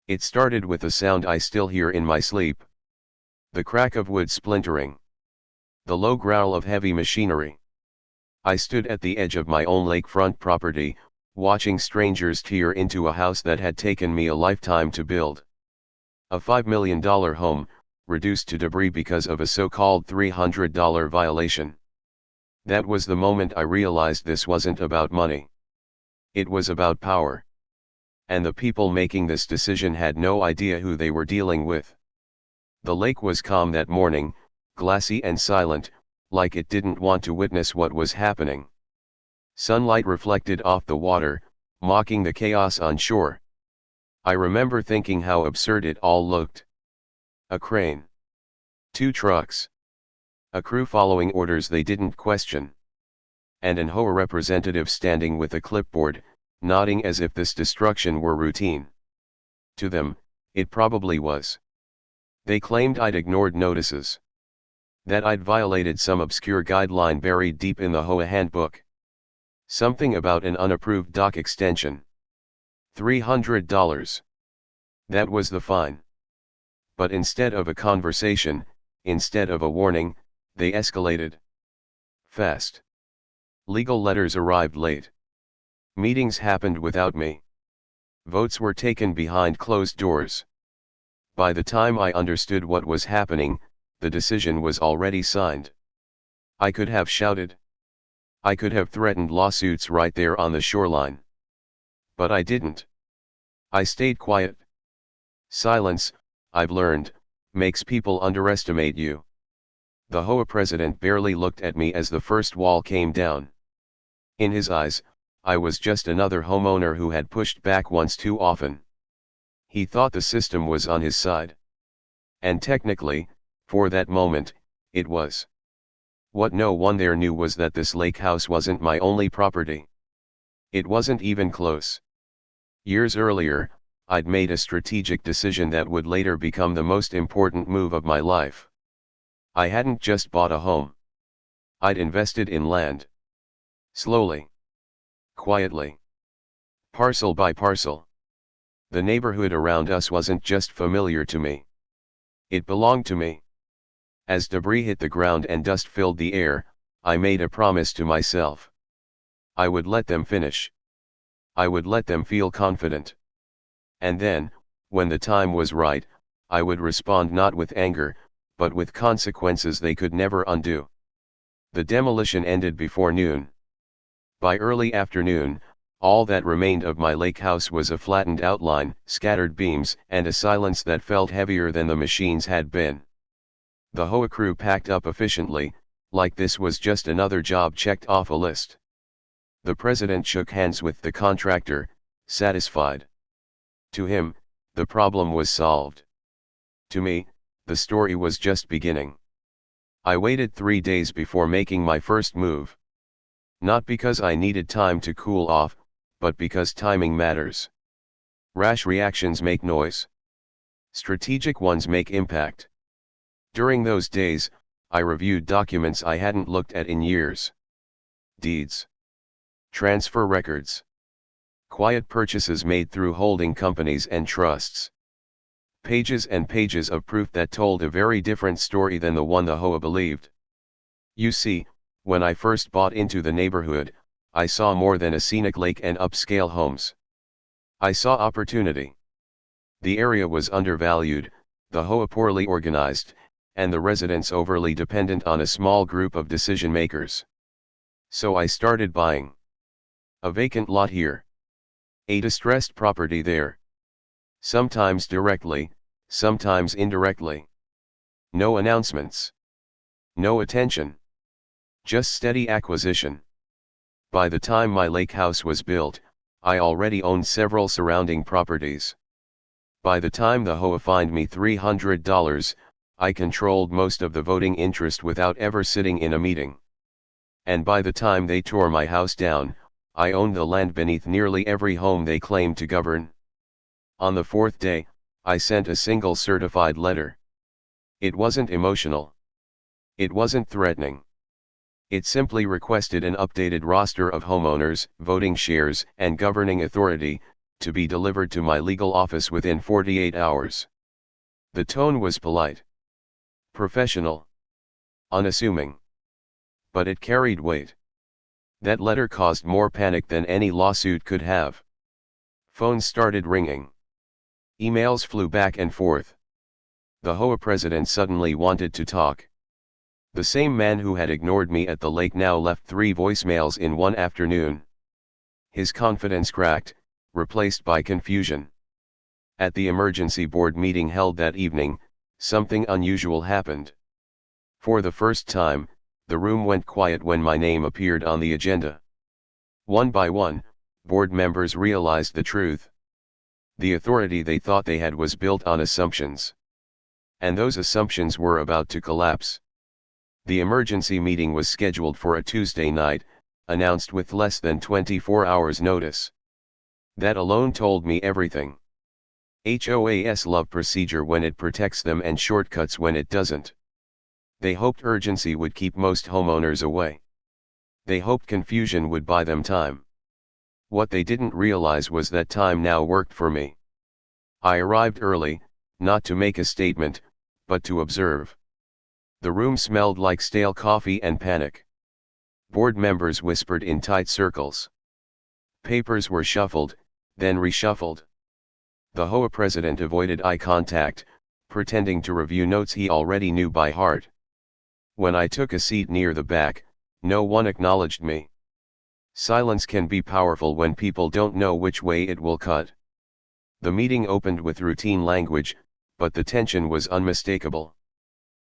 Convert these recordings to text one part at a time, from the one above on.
It started with a sound I still hear in my sleep. The crack of wood splintering. The low growl of heavy machinery. I stood at the edge of my own lakefront property, watching strangers tear into a house that had taken me a lifetime to build. A $5 million home, reduced to debris because of a so-called $300 violation. That was the moment I realized this wasn't about money. It was about power. And the people making this decision had no idea who they were dealing with. The lake was calm that morning, glassy and silent, like it didn't want to witness what was happening. Sunlight reflected off the water, mocking the chaos on shore. I remember thinking how absurd it all looked. A crane. 2 trucks. A crew following orders they didn't question. And an HOA representative standing with a clipboard, nodding as if this destruction were routine. To them, it probably was. They claimed I'd ignored notices. That I'd violated some obscure guideline buried deep in the HOA handbook. Something about an unapproved dock extension. $300. That was the fine. But instead of a conversation, instead of a warning, they escalated. Fast. Legal letters arrived late. Meetings happened without me. Votes were taken behind closed doors. By the time I understood what was happening, the decision was already signed. I could have shouted. I could have threatened lawsuits right there on the shoreline. But I didn't. I stayed quiet. Silence, I've learned, makes people underestimate you. The HOA president barely looked at me as the first wall came down. In his eyes, I was just another homeowner who had pushed back once too often. He thought the system was on his side. And technically, for that moment, it was. What no one there knew was that this lake house wasn't my only property. It wasn't even close. Years earlier, I'd made a strategic decision that would later become the most important move of my life. I hadn't just bought a home. I'd invested in land. Slowly. Quietly. Parcel by parcel. The neighborhood around us wasn't just familiar to me. It belonged to me. As debris hit the ground and dust filled the air, I made a promise to myself. I would let them finish. I would let them feel confident. And then, when the time was right, I would respond not with anger, but with consequences they could never undo. The demolition ended before noon. By early afternoon, all that remained of my lake house was a flattened outline, scattered beams, and a silence that felt heavier than the machines had been. The HOA crew packed up efficiently, like this was just another job checked off a list. The president shook hands with the contractor, satisfied. To him, the problem was solved. To me, the story was just beginning. I waited 3 days before making my first move. Not because I needed time to cool off, but because timing matters. Rash reactions make noise. Strategic ones make impact. During those days, I reviewed documents I hadn't looked at in years. Deeds. Transfer records. Quiet purchases made through holding companies and trusts. Pages and pages of proof that told a very different story than the one the HOA believed. You see, when I first bought into the neighborhood, I saw more than a scenic lake and upscale homes. I saw opportunity. The area was undervalued, the HOA poorly organized, and the residents overly dependent on a small group of decision makers. So I started buying. A vacant lot here. A distressed property there. Sometimes directly, sometimes indirectly. No announcements. No attention. Just steady acquisition. By the time my lake house was built, I already owned several surrounding properties. By the time the HOA fined me $300, I controlled most of the voting interest without ever sitting in a meeting. And by the time they tore my house down, I owned the land beneath nearly every home they claimed to govern. On the 4th day, I sent a single certified letter. It wasn't emotional. It wasn't threatening. It simply requested an updated roster of homeowners, voting shares, and governing authority, to be delivered to my legal office within 48 hours. The tone was polite, professional, unassuming. But it carried weight. That letter caused more panic than any lawsuit could have. Phones started ringing. Emails flew back and forth. The HOA president suddenly wanted to talk. The same man who had ignored me at the lake now left 3 voicemails in one afternoon. His confidence cracked, replaced by confusion. At the emergency board meeting held that evening, something unusual happened. For the first time, the room went quiet when my name appeared on the agenda. One by one, board members realized the truth. The authority they thought they had was built on assumptions. And those assumptions were about to collapse. The emergency meeting was scheduled for a Tuesday night, announced with less than 24 hours notice. That alone told me everything. HOAs love procedure when it protects them and shortcuts when it doesn't. They hoped urgency would keep most homeowners away. They hoped confusion would buy them time. What they didn't realize was that time now worked for me. I arrived early, not to make a statement, but to observe. The room smelled like stale coffee and panic. Board members whispered in tight circles. Papers were shuffled, then reshuffled. The HOA president avoided eye contact, pretending to review notes he already knew by heart. When I took a seat near the back, no one acknowledged me. Silence can be powerful when people don't know which way it will cut. The meeting opened with routine language, but the tension was unmistakable.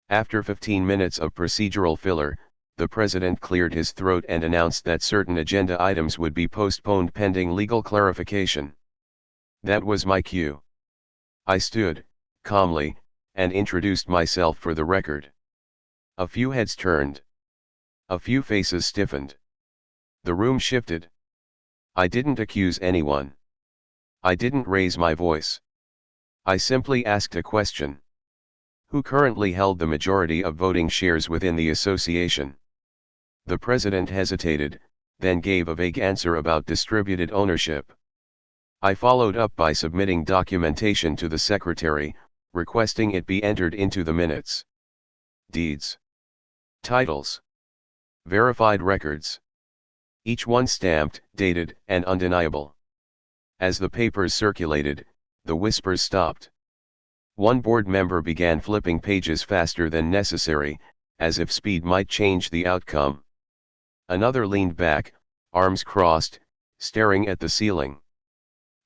After 15 minutes of procedural filler, the president cleared his throat and announced that certain agenda items would be postponed pending legal clarification. That was my cue. I stood, calmly, and introduced myself for the record. A few heads turned. A few faces stiffened. The room shifted. I didn't accuse anyone. I didn't raise my voice. I simply asked a question. Who currently held the majority of voting shares within the association? The president hesitated, then gave a vague answer about distributed ownership. I followed up by submitting documentation to the secretary, requesting it be entered into the minutes. Deeds. Titles. Verified records. Each one stamped, dated, and undeniable. As the papers circulated, the whispers stopped. One board member began flipping pages faster than necessary, as if speed might change the outcome. Another leaned back, arms crossed, staring at the ceiling.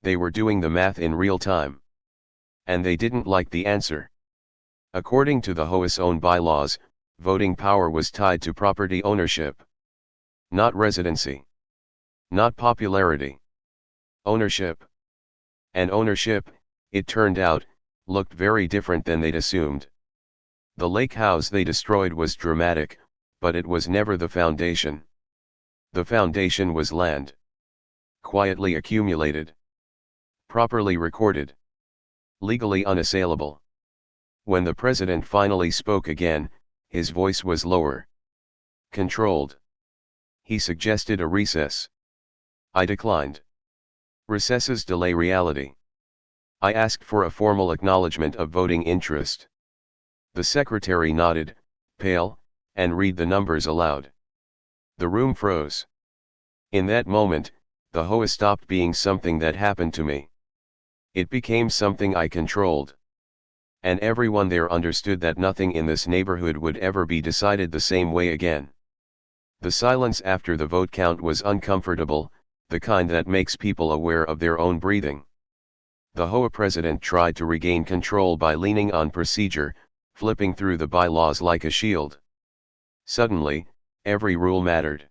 They were doing the math in real time. And they didn't like the answer. According to the HOA's own bylaws, voting power was tied to property ownership. Not residency. Not popularity. Ownership. And ownership, it turned out, looked very different than they'd assumed. The lake house they destroyed was dramatic, but it was never the foundation. The foundation was land. Quietly accumulated. Properly recorded. Legally unassailable. When the president finally spoke again, his voice was lower. Controlled. He suggested a recess. I declined. Recesses delay reality. I asked for a formal acknowledgement of voting interest. The secretary nodded, pale, and read the numbers aloud. The room froze. In that moment, the HOA stopped being something that happened to me. It became something I controlled. And everyone there understood that nothing in this neighborhood would ever be decided the same way again. The silence after the vote count was uncomfortable, the kind that makes people aware of their own breathing. The HOA president tried to regain control by leaning on procedure, flipping through the bylaws like a shield. Suddenly, every rule mattered.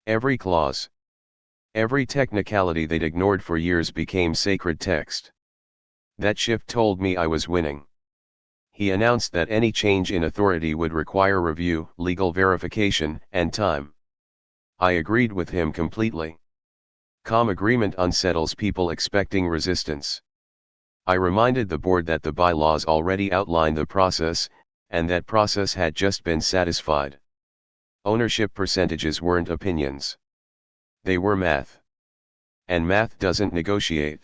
Every clause. Every technicality they'd ignored for years became sacred text. That shift told me I was winning. He announced that any change in authority would require review, legal verification, and time. I agreed with him completely. Calm agreement unsettles people expecting resistance. I reminded the board that the bylaws already outlined the process, and that process had just been satisfied. Ownership percentages weren't opinions. They were math. And math doesn't negotiate.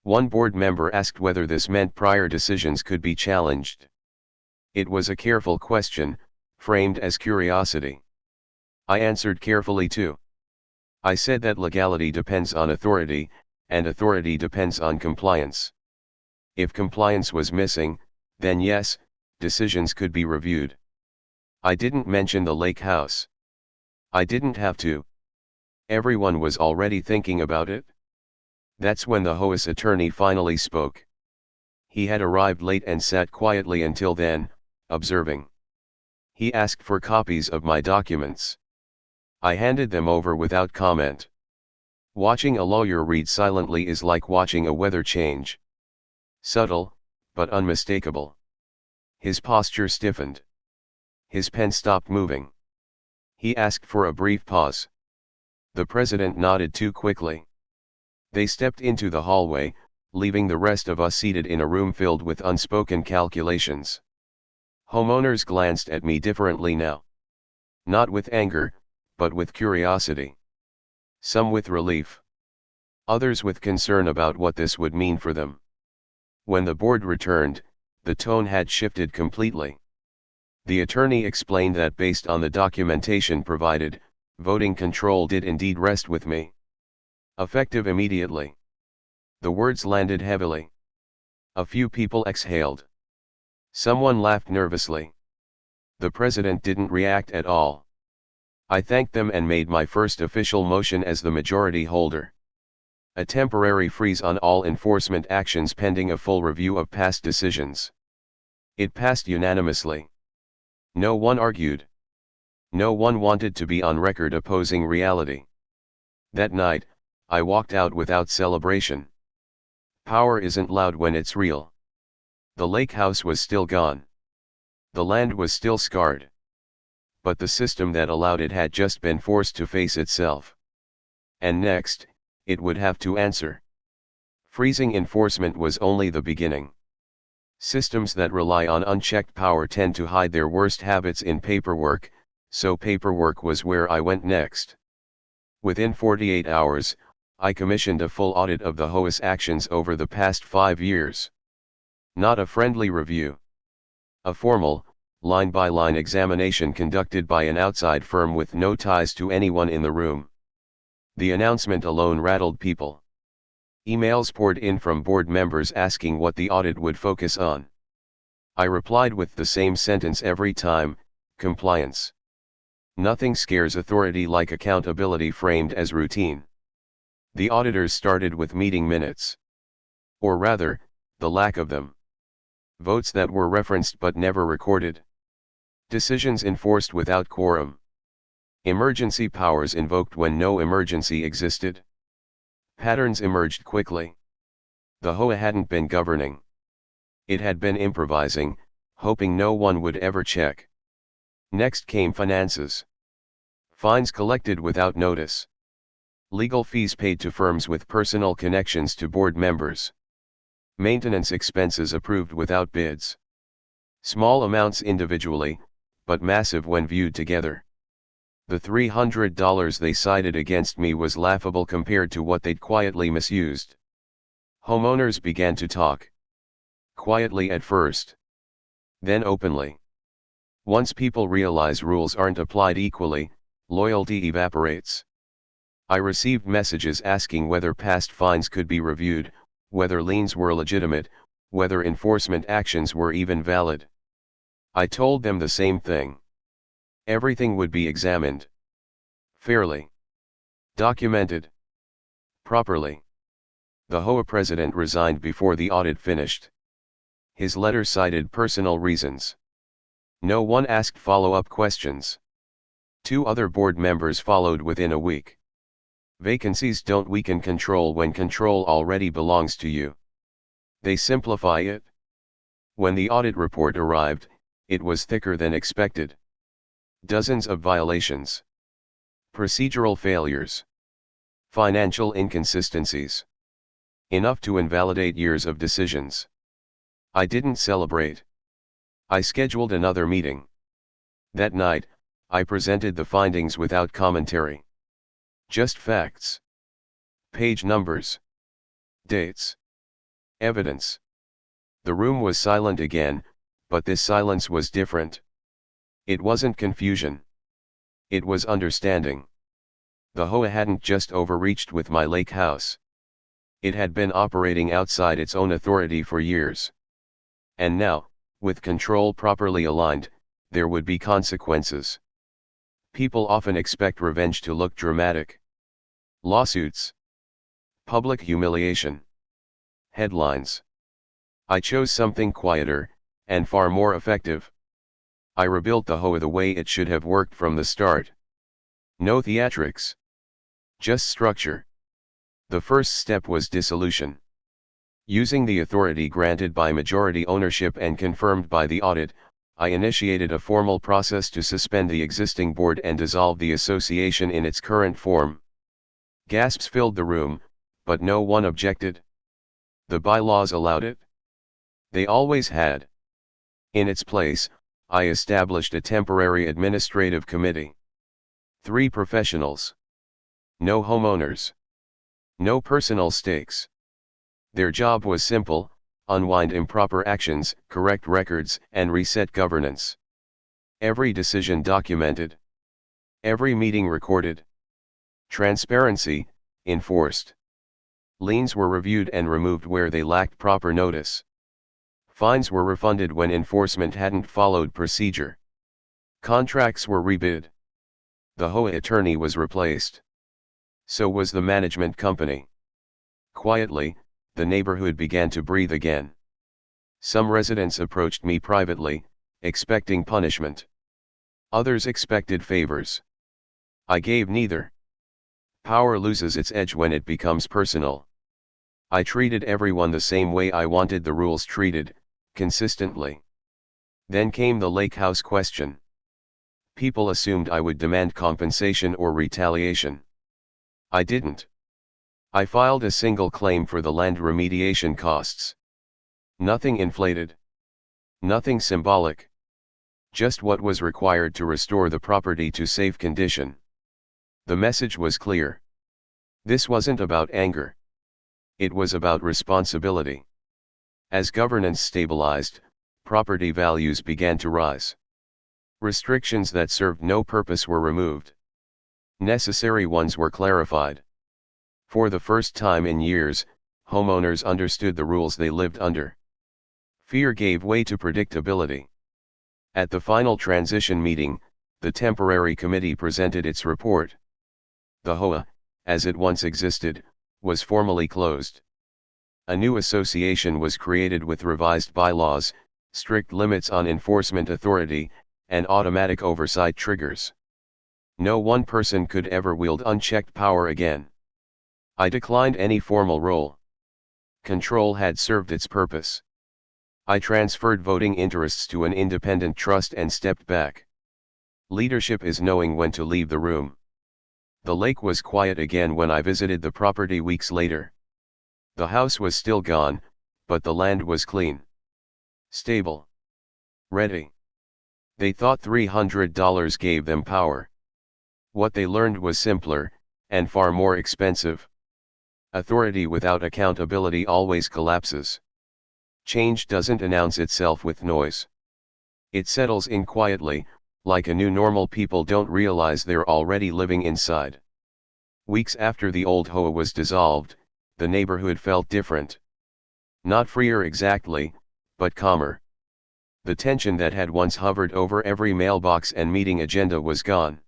One board member asked whether this meant prior decisions could be challenged. It was a careful question, framed as curiosity. I answered carefully too. I said that legality depends on authority, and authority depends on compliance. If compliance was missing, then yes, decisions could be reviewed. I didn't mention the lake house. I didn't have to. Everyone was already thinking about it. That's when the HOA's attorney finally spoke. He had arrived late and sat quietly until then, observing. He asked for copies of my documents. I handed them over without comment. Watching a lawyer read silently is like watching a weather change. Subtle, but unmistakable. His posture stiffened. His pen stopped moving. He asked for a brief pause. The president nodded too quickly. They stepped into the hallway, leaving the rest of us seated in a room filled with unspoken calculations. Homeowners glanced at me differently now. Not with anger, but with curiosity. Some with relief. Others with concern about what this would mean for them. When the board returned, the tone had shifted completely. The attorney explained that based on the documentation provided, voting control did indeed rest with me. Effective immediately. The words landed heavily. A few people exhaled. Someone laughed nervously. The president didn't react at all. I thanked them and made my first official motion as the majority holder. A temporary freeze on all enforcement actions pending a full review of past decisions. It passed unanimously. No one argued. No one wanted to be on record opposing reality. That night, I walked out without celebration. Power isn't loud when it's real. The lake house was still gone. The land was still scarred. But the system that allowed it had just been forced to face itself. And next, it would have to answer. Freezing enforcement was only the beginning. Systems that rely on unchecked power tend to hide their worst habits in paperwork, so paperwork was where I went next. Within 48 hours, I commissioned a full audit of the HOA's actions over the past 5 years. Not a friendly review. A formal, line-by-line examination conducted by an outside firm with no ties to anyone in the room. The announcement alone rattled people. Emails poured in from board members asking what the audit would focus on. I replied with the same sentence every time: compliance. Nothing scares authority like accountability framed as routine. The auditors started with meeting minutes. Or rather, the lack of them. Votes that were referenced but never recorded. Decisions enforced without quorum. Emergency powers invoked when no emergency existed. Patterns emerged quickly. The HOA hadn't been governing. It had been improvising, hoping no one would ever check. Next came finances. Fines collected without notice. Legal fees paid to firms with personal connections to board members. Maintenance expenses approved without bids. Small amounts individually, but massive when viewed together. The $300 they cited against me was laughable compared to what they'd quietly misused. Homeowners began to talk. Quietly at first. Then openly. Once people realize rules aren't applied equally, loyalty evaporates. I received messages asking whether past fines could be reviewed, whether liens were legitimate, whether enforcement actions were even valid. I told them the same thing. Everything would be examined. Fairly. Documented. Properly. The HOA president resigned before the audit finished. His letter cited personal reasons. No one asked follow-up questions. 2 other board members followed within a week. Vacancies don't weaken control when control already belongs to you. They simplify it. When the audit report arrived, it was thicker than expected. Dozens of violations. Procedural failures. Financial inconsistencies. Enough to invalidate years of decisions. I didn't celebrate. I scheduled another meeting. That night, I presented the findings without commentary. Just facts. Page numbers. Dates. Evidence. The room was silent again, but this silence was different. It wasn't confusion. It was understanding. The HOA hadn't just overreached with my lake house. It had been operating outside its own authority for years. And now, with control properly aligned, there would be consequences. People often expect revenge to look dramatic. Lawsuits. Public humiliation. Headlines. I chose something quieter, and far more effective. I rebuilt the HOA the way it should have worked from the start. No theatrics. Just structure. The first step was dissolution. Using the authority granted by majority ownership and confirmed by the audit, I initiated a formal process to suspend the existing board and dissolve the association in its current form. Gasps filled the room, but no one objected. The bylaws allowed it. They always had. In its place, I established a temporary administrative committee. 3 professionals. No homeowners. No personal stakes. Their job was simple: unwind improper actions, correct records, and reset governance. Every decision documented. Every meeting recorded. Transparency enforced. Liens were reviewed and removed where they lacked proper notice. Fines were refunded when enforcement hadn't followed procedure. Contracts were rebid. The HOA attorney was replaced. So was the management company. Quietly, the neighborhood began to breathe again. Some residents approached me privately, expecting punishment. Others expected favors. I gave neither. Power loses its edge when it becomes personal. I treated everyone the same way I wanted the rules treated, consistently. Then came the lake house question. People assumed I would demand compensation or retaliation. I didn't. I filed a single claim for the land remediation costs. Nothing inflated. Nothing symbolic. Just what was required to restore the property to safe condition. The message was clear. This wasn't about anger. It was about responsibility. As governance stabilized, property values began to rise. Restrictions that served no purpose were removed. Necessary ones were clarified. For the first time in years, homeowners understood the rules they lived under. Fear gave way to predictability. At the final transition meeting, the temporary committee presented its report. The HOA, as it once existed, was formally closed. A new association was created with revised bylaws, strict limits on enforcement authority, and automatic oversight triggers. No one person could ever wield unchecked power again. I declined any formal role. Control had served its purpose. I transferred voting interests to an independent trust and stepped back. Leadership is knowing when to leave the room. The lake was quiet again when I visited the property weeks later. The house was still gone, but the land was clean. Stable. Ready. They thought $300 gave them power. What they learned was simpler, and far more expensive. Authority without accountability always collapses. Change doesn't announce itself with noise. It settles in quietly, like a new normal people don't realize they're already living inside. Weeks after the old HOA was dissolved, the neighborhood felt different. Not freer exactly, but calmer. The tension that had once hovered over every mailbox and meeting agenda was gone.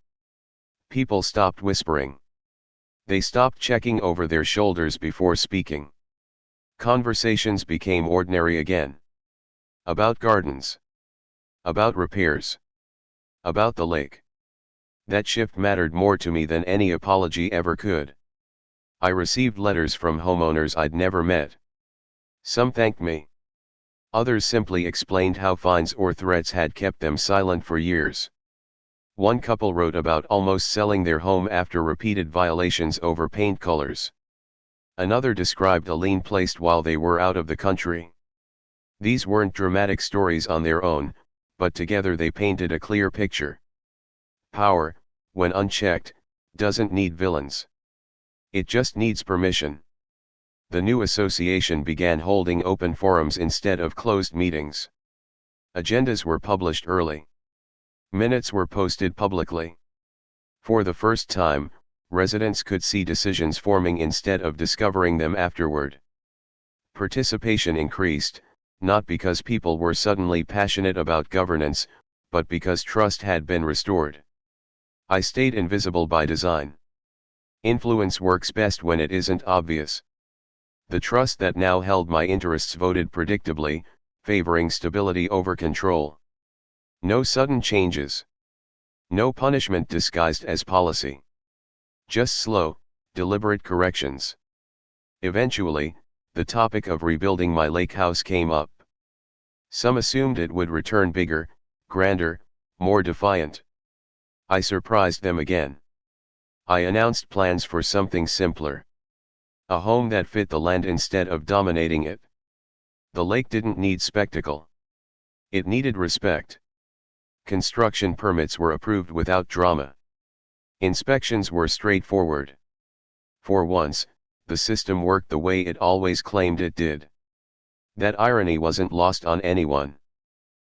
People stopped whispering. They stopped checking over their shoulders before speaking. Conversations became ordinary again. About gardens. About repairs. About the lake. That shift mattered more to me than any apology ever could. I received letters from homeowners I'd never met. Some thanked me. Others simply explained how fines or threats had kept them silent for years. One couple wrote about almost selling their home after repeated violations over paint colors. Another described a lien placed while they were out of the country. These weren't dramatic stories on their own, but together they painted a clear picture. Power, when unchecked, doesn't need villains. It just needs permission. The new association began holding open forums instead of closed meetings. Agendas were published early. Minutes were posted publicly. For the first time, residents could see decisions forming instead of discovering them afterward. Participation increased, not because people were suddenly passionate about governance, but because trust had been restored. I stayed invisible by design. Influence works best when it isn't obvious. The trust that now held my interests voted predictably, favoring stability over control. No sudden changes. No punishment disguised as policy. Just slow, deliberate corrections. Eventually, the topic of rebuilding my lake house came up. Some assumed it would return bigger, grander, more defiant. I surprised them again. I announced plans for something simpler. A home that fit the land instead of dominating it. The lake didn't need spectacle. It needed respect. Construction permits were approved without drama. Inspections were straightforward. For once, the system worked the way it always claimed it did. That irony wasn't lost on anyone.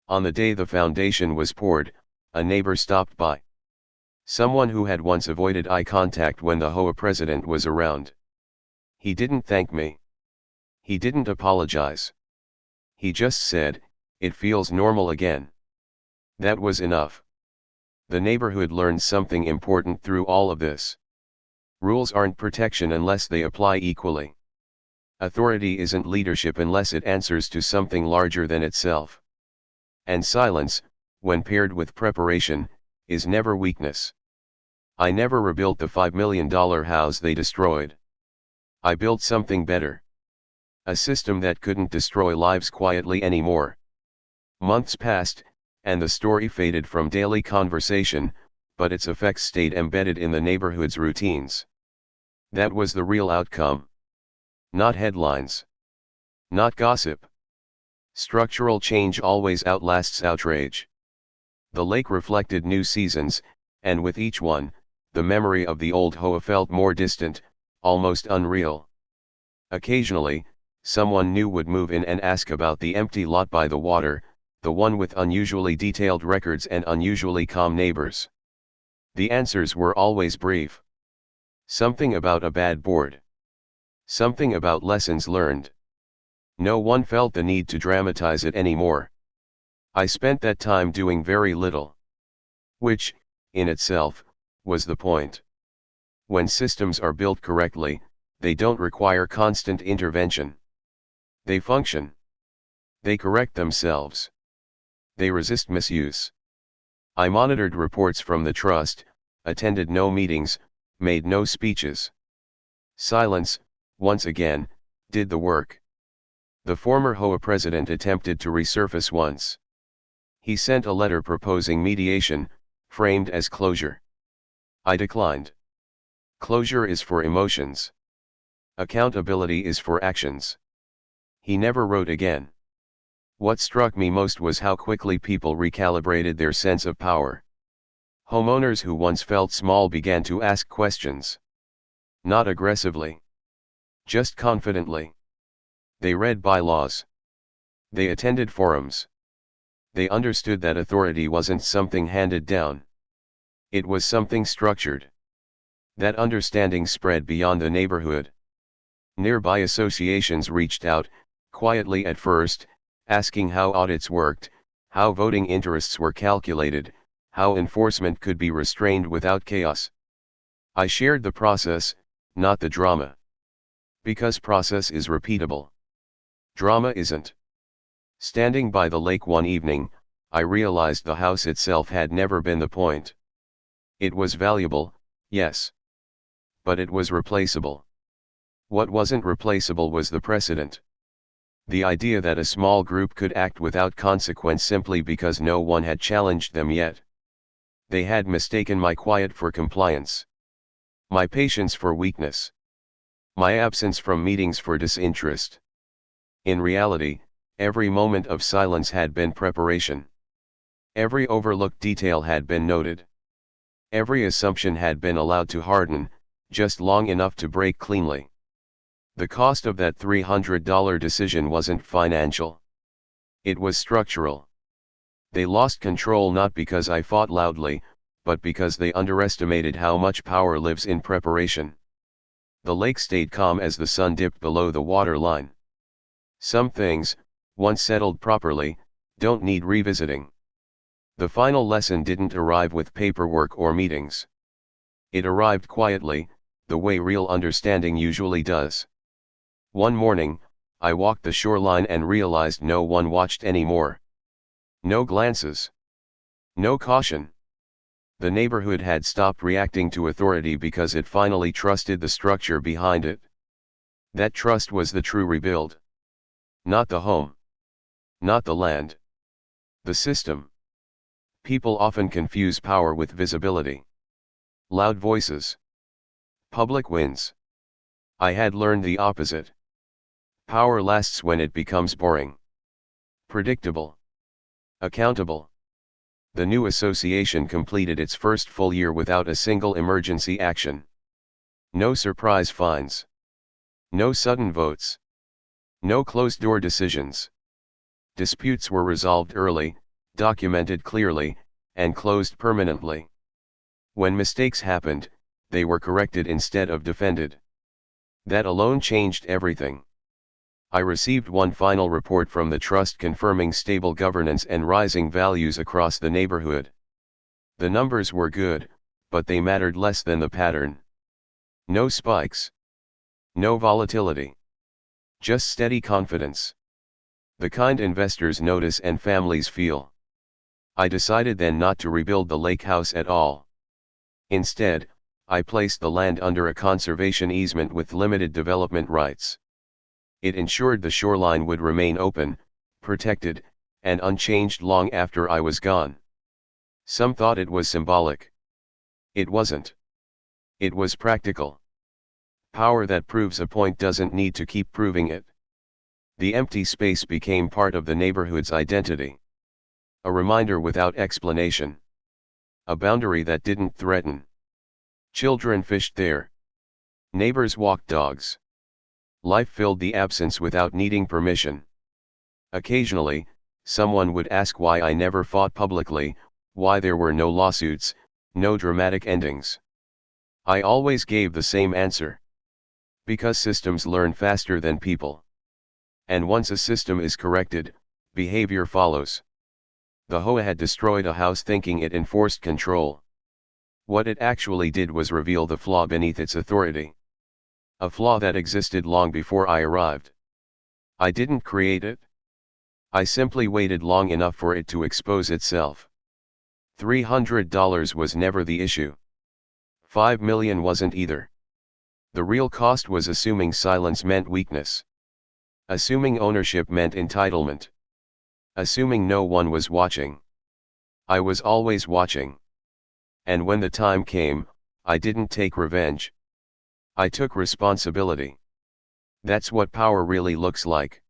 On the day the foundation was poured, a neighbor stopped by. Someone who had once avoided eye contact when the HOA president was around. He didn't thank me. He didn't apologize. He just said, "It feels normal again." That was enough. The neighborhood learned something important through all of this. Rules aren't protection unless they apply equally. Authority isn't leadership unless it answers to something larger than itself. And silence, when paired with preparation, is never weakness. I never rebuilt the $5 million house they destroyed. I built something better. A system that couldn't destroy lives quietly anymore. Months passed, and the story faded from daily conversation, but its effects stayed embedded in the neighborhood's routines. That was the real outcome. Not headlines. Not gossip. Structural change always outlasts outrage. The lake reflected new seasons, and with each one, the memory of the old HOA felt more distant, almost unreal. Occasionally, someone new would move in and ask about the empty lot by the water, the one with unusually detailed records and unusually calm neighbors. The answers were always brief. Something about a bad board. Something about lessons learned. No one felt the need to dramatize it anymore. I spent that time doing very little. Which, in itself, was the point. When systems are built correctly, they don't require constant intervention. They function. They correct themselves. They resist misuse. I monitored reports from the trust, attended no meetings, made no speeches. Silence, once again, did the work. The former HOA president attempted to resurface once. He sent a letter proposing mediation, framed as closure. I declined. Closure is for emotions. Accountability is for actions. He never wrote again. What struck me most was how quickly people recalibrated their sense of power. Homeowners who once felt small began to ask questions. Not aggressively. Just confidently. They read bylaws. They attended forums. They understood that authority wasn't something handed down. It was something structured. That understanding spread beyond the neighborhood. Nearby associations reached out, quietly at first, asking how audits worked, how voting interests were calculated, how enforcement could be restrained without chaos. I shared the process, not the drama. Because process is repeatable. Drama isn't. Standing by the lake one evening, I realized the house itself had never been the point. It was valuable, yes. But it was replaceable. What wasn't replaceable was the precedent. The idea that a small group could act without consequence simply because no one had challenged them yet. They had mistaken my quiet for compliance. My patience for weakness. My absence from meetings for disinterest. In reality, every moment of silence had been preparation. Every overlooked detail had been noted. Every assumption had been allowed to harden, just long enough to break cleanly. The cost of that $300 decision wasn't financial. It was structural. They lost control not because I fought loudly, but because they underestimated how much power lives in preparation. The lake stayed calm as the sun dipped below the waterline. Some things, once settled properly, don't need revisiting. The final lesson didn't arrive with paperwork or meetings. It arrived quietly, the way real understanding usually does. One morning, I walked the shoreline and realized no one watched anymore. No glances. No caution. The neighborhood had stopped reacting to authority because it finally trusted the structure behind it. That trust was the true rebuild. Not the home. Not the land. The system. People often confuse power with visibility. Loud voices. Public wins. I had learned the opposite. Power lasts when it becomes boring. Predictable. Accountable. The new association completed its first full year without a single emergency action. No surprise fines. No sudden votes. No closed-door decisions. Disputes were resolved early, documented clearly, and closed permanently. When mistakes happened, they were corrected instead of defended. That alone changed everything. I received one final report from the trust confirming stable governance and rising values across the neighborhood. The numbers were good, but they mattered less than the pattern. No spikes. No volatility. Just steady confidence. The kind investors notice and families feel. I decided then not to rebuild the lake house at all. Instead, I placed the land under a conservation easement with limited development rights. It ensured the shoreline would remain open, protected, and unchanged long after I was gone. Some thought it was symbolic. It wasn't. It was practical. Power that proves a point doesn't need to keep proving it. The empty space became part of the neighborhood's identity. A reminder without explanation. A boundary that didn't threaten. Children fished there. Neighbors walked dogs. Life filled the absence without needing permission. Occasionally, someone would ask why I never fought publicly, why there were no lawsuits, no dramatic endings. I always gave the same answer. Because systems learn faster than people. And once a system is corrected, behavior follows. The HOA had destroyed a house thinking it enforced control. What it actually did was reveal the flaw beneath its authority. A flaw that existed long before I arrived. I didn't create it. I simply waited long enough for it to expose itself. $300 was never the issue. $5 million wasn't either. The real cost was assuming silence meant weakness. Assuming ownership meant entitlement. Assuming no one was watching. I was always watching. And when the time came, I didn't take revenge. I took responsibility. That's what power really looks like.